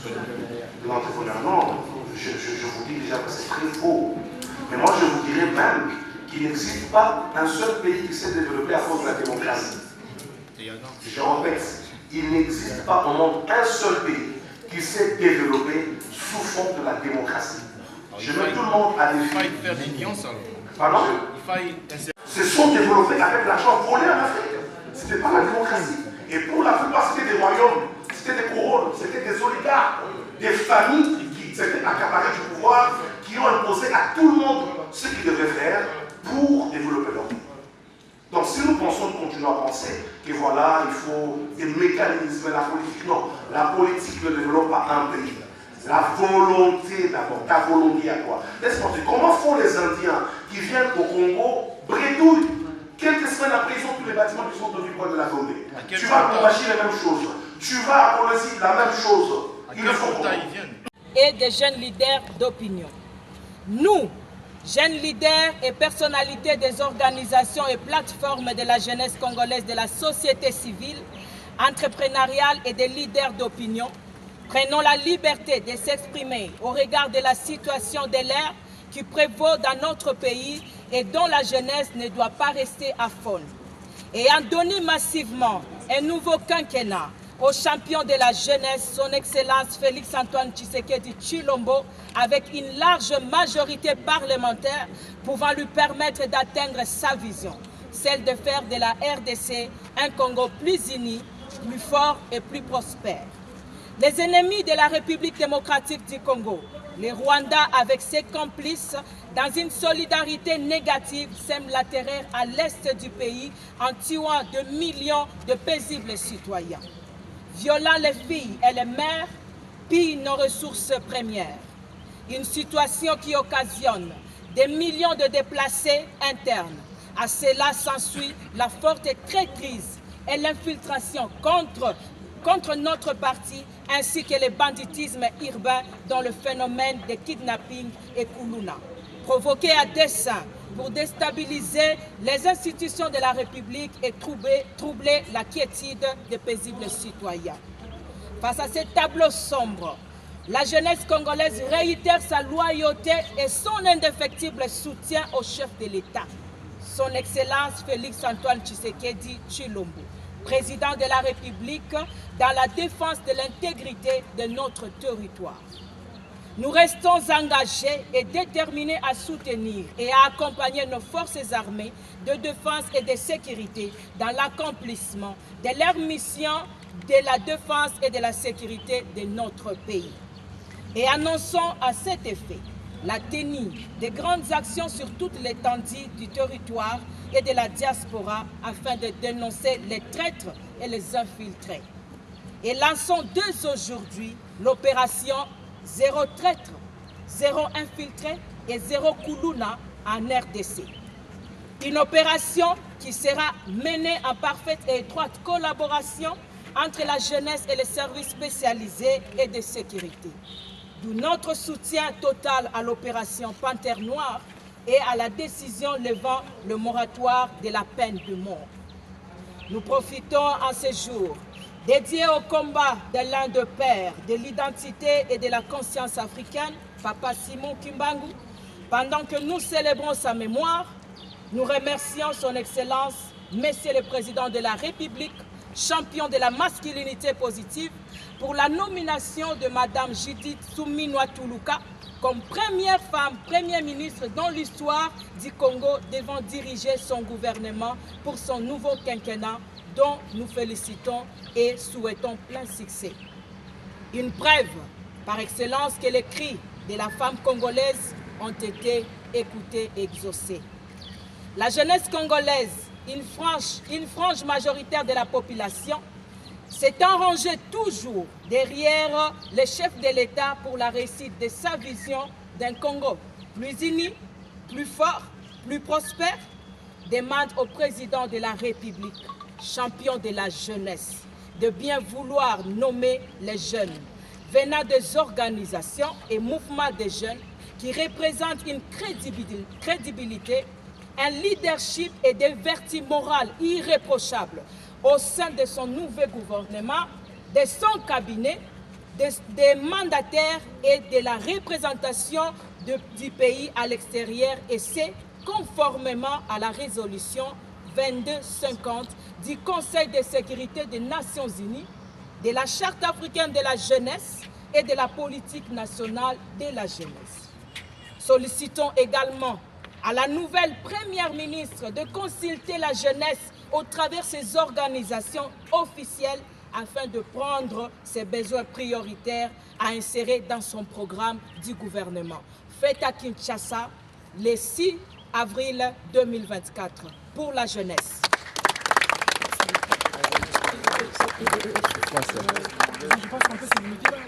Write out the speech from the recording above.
de l'entrepreneur. Non, je vous dis déjà que c'est très faux. Mais moi, je vous dirais même qu'il n'existe pas un seul pays qui s'est développé à cause de la démocratie. Je répète, il n'existe pas au monde un seul pays qui s'est développé sous fond de la démocratie. Je mets tout le monde à défi. Il faut faire des alliances alors. Pardon? Se sont développés avec l'argent volé en Afrique. Ce n'était pas la démocratie. Et pour la plupart, c'était des royaumes, c'était des couronnes, c'était des oligarques, des familles qui s'étaient accaparées du pouvoir, qui ont imposé à tout le monde ce qu'ils devaient faire pour développer leur pays. Donc si nous pensons, nous continuons à penser que voilà, il faut des mécanismes, la politique, non. La politique ne développe pas un pays. La volonté d'abord, ta volonté à toi. Laisse-moi dire, comment font les Indiens qui viennent au Congo, bredouillent, quelques semaines après, ils ont tous les bâtiments qui sont du poids de la Gambie. Tu vas à Kumbashi, la même chose. Tu vas à Kolwezi, la même chose. Il faut et des jeunes leaders d'opinion. Nous, jeunes leaders et personnalités des organisations et plateformes de la jeunesse congolaise, de la société civile, entrepreneuriale et des leaders d'opinion, prenons la liberté de s'exprimer au regard de la situation de l'ère qui prévaut dans notre pays et dont la jeunesse ne doit pas rester aphone. Et en donner massivement un nouveau quinquennat au champion de la jeunesse, son Excellence Félix-Antoine Tshisekedi Tshilombo, avec une large majorité parlementaire pouvant lui permettre d'atteindre sa vision, celle de faire de la RDC un Congo plus uni, plus fort et plus prospère. Les ennemis de la République démocratique du Congo, les Rwandais avec ses complices, dans une solidarité négative, sèment la terreur à l'est du pays en tuant de millions de paisibles citoyens, violant les filles et les mères, pillent nos ressources premières. Une situation qui occasionne des millions de déplacés internes. À cela s'ensuit la forte traîtrise et l'infiltration contre notre parti, ainsi que le banditisme urbain dans le phénomène de kidnapping et Kuluna, provoqué à dessein pour déstabiliser les institutions de la République et troubler la quiétude des paisibles citoyens. Face à ce tableau sombre, la jeunesse congolaise réitère sa loyauté et son indéfectible soutien au chef de l'État, son Excellence Félix-Antoine Tshisekedi Tshilombo, président de la République, dans la défense de l'intégrité de notre territoire. Nous restons engagés et déterminés à soutenir et à accompagner nos forces armées de défense et de sécurité dans l'accomplissement de leur mission de la défense et de la sécurité de notre pays. Et annonçons à cet effet la tenue de grandes actions sur toute l'étendue du territoire et de la diaspora afin de dénoncer les traîtres et les infiltrés. Et lançons dès aujourd'hui l'opération Zéro traître, zéro infiltré et zéro Kuluna en RDC. Une opération qui sera menée en parfaite et étroite collaboration entre la jeunesse et les services spécialisés et de sécurité. D'où notre soutien total à l'opération Panthère Noire et à la décision levant le moratoire de la peine de mort. Nous profitons en ce jour dédié au combat de l'un des pères de l'identité et de la conscience africaine, Papa Simon Kimbangu. Pendant que nous célébrons sa mémoire, nous remercions son Excellence, Monsieur le Président de la République, champion de la masculinité positive, pour la nomination de Madame Judith Suminwa Tuluka comme première femme Premier ministre dans l'histoire du Congo devant diriger son gouvernement pour son nouveau quinquennat, dont nous félicitons et souhaitons plein succès. Une preuve par excellence que les cris de la femme congolaise ont été écoutés et exaucés. La jeunesse congolaise, une frange majoritaire de la population, s'est rangée toujours derrière le chef de l'État pour la réussite de sa vision d'un Congo plus uni, plus fort, plus prospère, demande au président de la République, champion de la jeunesse, de bien vouloir nommer les jeunes venant des organisations et mouvements des jeunes qui représentent une crédibilité, un leadership et des vertus morales irréprochables au sein de son nouveau gouvernement, de son cabinet, des mandataires et de la représentation du pays à l'extérieur, et c'est conformément à la résolution 2250 du Conseil de sécurité des Nations Unies, de la Charte africaine de la jeunesse et de la politique nationale de la jeunesse. Sollicitons également à la nouvelle Première ministre de consulter la jeunesse au travers de ses organisations officielles afin de prendre ses besoins prioritaires à insérer dans son programme du gouvernement. Fête à Kinshasa le 6 avril 2024 pour la jeunesse. Je pense qu'on peut se limiter là.